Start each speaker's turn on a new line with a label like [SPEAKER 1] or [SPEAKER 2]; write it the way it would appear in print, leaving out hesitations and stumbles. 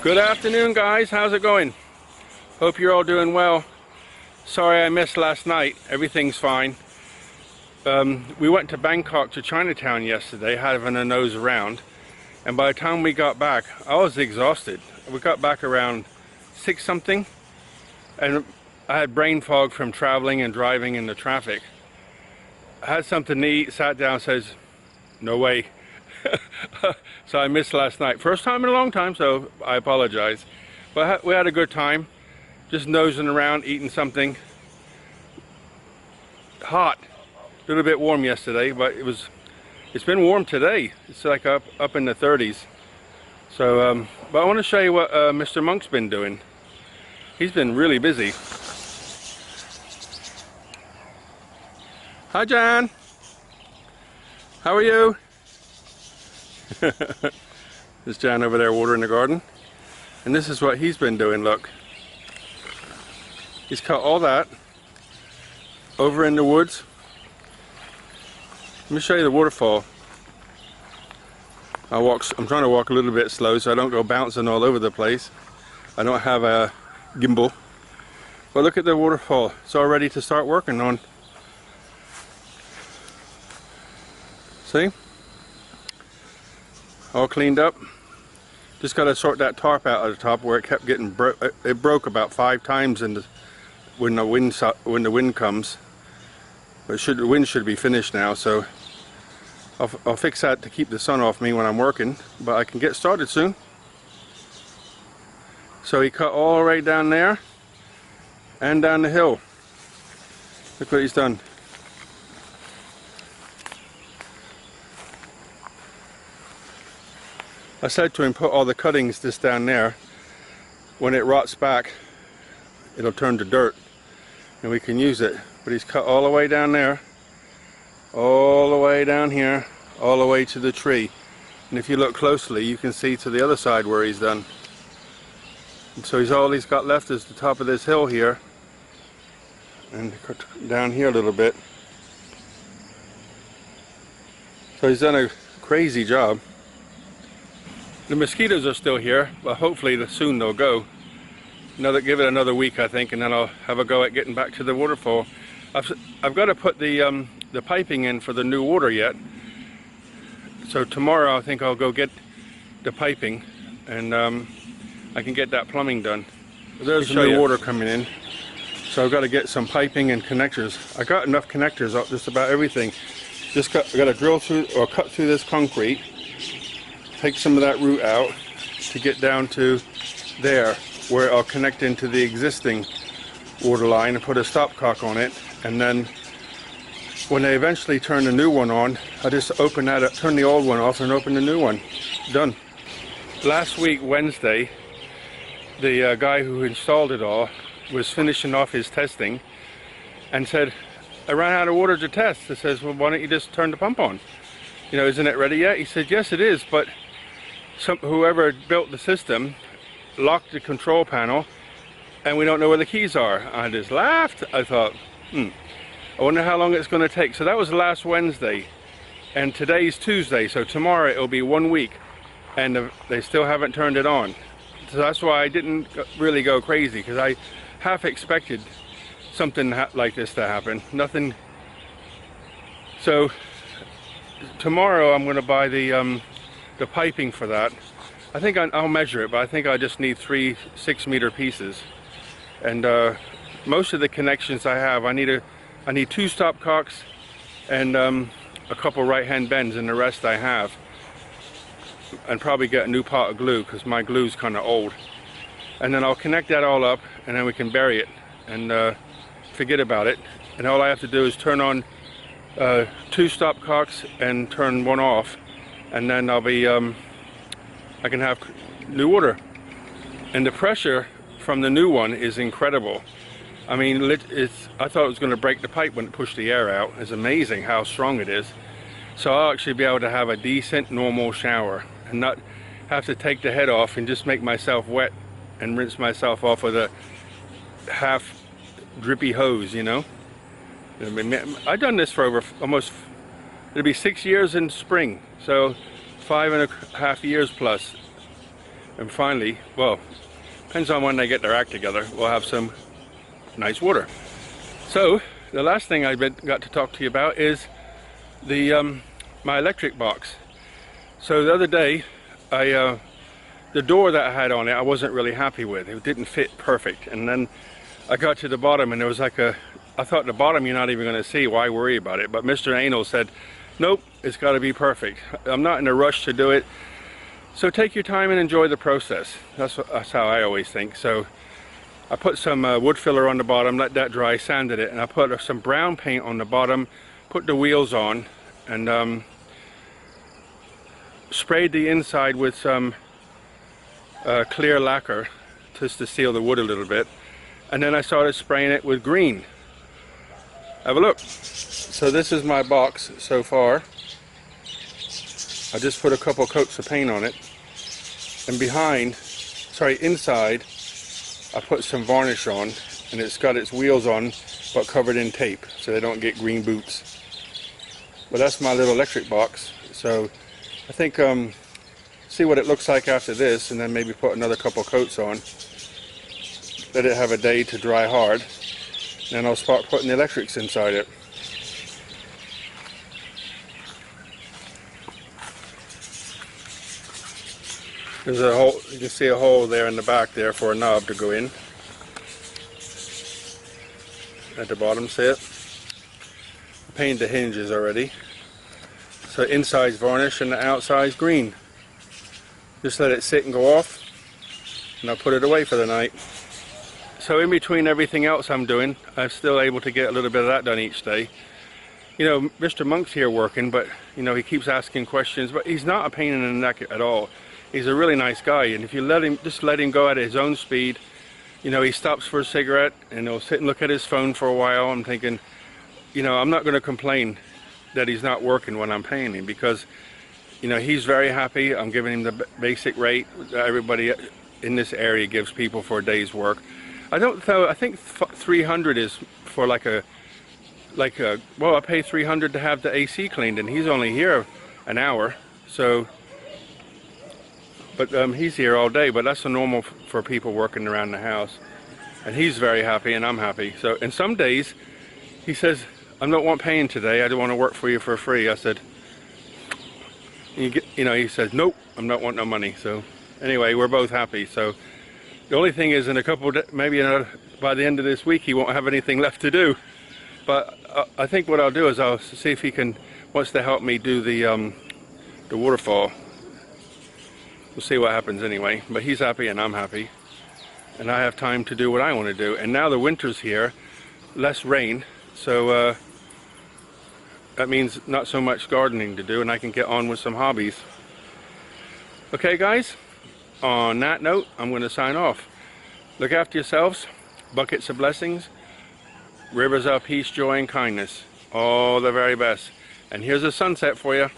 [SPEAKER 1] Good afternoon, guys. How's it going? Hope you're all doing well. Sorry I missed last night. Everything's fine. We went to Bangkok to Chinatown yesterday, having a nose around, and by the time we got back, I was exhausted. We got back around 6 something, and I had brain fog from traveling and driving in the traffic. I had something to eat, sat down, says, no way. So I missed last night. First time in a long time, so I apologize. But we had a good time, just nosing around, eating something. Hot, a little bit warm yesterday, but it's been warm today. It's like up in the 30s. So, but I want to show you what Mr. Monk's been doing. He's been really busy. Hi, John. How are you? There's John over there watering the garden. And this is what he's been doing, look. He's cut all that over in the woods. Let me show you the waterfall. I'm trying to walk a little bit slow so I don't go bouncing all over the place. I don't have a gimbal. But look at the waterfall. It's all ready to start working on. See? All cleaned up. Just got to sort that tarp out of the top where it kept getting it broke about 5 times when the wind comes. But the wind should be finished now, so I'll fix that to keep the sun off me when I'm working. But I can get started soon. So he cut all right down there and down the hill. Look what he's done. I said to him, put all the cuttings just down there. When it rots back, it'll turn to dirt and we can use it. But he's cut all the way down there, all the way down here, all the way to the tree. And if you look closely, you can see to the other side where he's done. And so all he's got left is the top of this hill here and down here a little bit. So he's done a crazy job. The mosquitoes are still here, but hopefully soon they'll go. Give it another week, I think, and then I'll have a go at getting back to the waterfall. I've got to put the piping in for the new water yet. So tomorrow I think I'll go get the piping, and I can get that plumbing done. There's the new water coming in. So I've got to get some piping and connectors. I got enough connectors up just about everything. Just got to drill through or cut through this concrete. Take some of that root out to get down to there where I'll connect into the existing water line and put a stopcock on it, and then when they eventually turn the new one on, I just open that up, turn the old one off and open the new one. Done. Last week Wednesday, the guy who installed it all was finishing off his testing and said, I ran out of water to test. I says, well, why don't you just turn the pump on? Isn't it ready yet? He said, yes it is, but whoever built the system locked the control panel and we don't know where the keys are. I just laughed. I thought, I wonder how long it's going to take. So that was last Wednesday, and today's Tuesday, so tomorrow it'll be 1 week, and they still haven't turned it on. So that's why I didn't really go crazy, because I half expected something like this to happen. Nothing. So tomorrow I'm going to buy the piping for that. I think I'll measure it, but I think I just need 3 6-meter pieces. And most of the connections I have, I need 2 stopcocks and a couple right-hand bends, and the rest I have. And probably get a new pot of glue, because my glue's kind of old. And then I'll connect that all up, and then we can bury it and forget about it. And all I have to do is turn on 2 stopcocks and turn one off, and then I'll be I can have new water. And the pressure from the new one is incredible. I mean, I thought it was going to break the pipe when it pushed the air out. It's amazing how strong it is. So I'll actually be able to have a decent normal shower and not have to take the head off and just make myself wet and rinse myself off with a half drippy hose, I've done this for over almost, it'll be 6 years in spring, so 5.5 years plus. And finally, well, depends on when they get their act together, we'll have some nice water. So the last thing I got to talk to you about is the my electric box. So the other day, the door that I had on it, I wasn't really happy with. It didn't fit perfect. And then I got to the bottom and there was like I thought the bottom you're not even going to see, why worry about it? But Mr. Anal said, nope, it's got to be perfect. I'm not in a rush to do it. So take your time and enjoy the process. That's how I always think. So I put some wood filler on the bottom, let that dry, sanded it, and I put some brown paint on the bottom, put the wheels on, and sprayed the inside with some clear lacquer just to seal the wood a little bit. And then I started spraying it with green. Have a look. So this is my box so far. I just put a couple coats of paint on it. And inside, I put some varnish on, and it's got its wheels on, but covered in tape, so they don't get green boots. But that's my little electric box. So I think, see what it looks like after this, and then maybe put another couple coats on. Let it have a day to dry hard. Then I'll start putting the electrics inside it. There's a hole, you can see a hole there in the back there for a knob to go in. At the bottom, see it? I painted the hinges already. So inside's varnish and the outside's green. Just let it sit and go off, and I'll put it away for the night. So in between everything else I'm doing, I'm still able to get a little bit of that done each day. You know, Mr. Monk's here working, but you know, he keeps asking questions, but he's not a pain in the neck at all. He's a really nice guy, and if you just let him go at his own speed, you know, he stops for a cigarette and he'll sit and look at his phone for a while. I'm thinking, you know, I'm not going to complain that he's not working when I'm paying him, because you know, he's very happy. I'm giving him the basic rate that everybody in this area gives people for a day's work. I think 300 is for like a well, I pay 300 to have the AC cleaned, and he's only here an hour. So but he's here all day, but that's the normal for people working around the house. And he's very happy, and I'm happy. So, and some days, he says, I don't want paying today, I don't want to work for you for free. I said, you know, he says, nope, I'm not wanting no money. So, anyway, we're both happy. So, the only thing is, in a couple of maybe by the end of this week, he won't have anything left to do. But I think what I'll do is I'll see if he wants to help me do the waterfall. We'll see what happens anyway, but he's happy and I'm happy, and I have time to do what I want to do. And now the winter's here, less rain, so that means not so much gardening to do, and I can get on with some hobbies. Okay guys, on that note, I'm going to sign off. Look after yourselves, buckets of blessings, rivers of peace, joy and kindness, all the very best. And here's a sunset for you.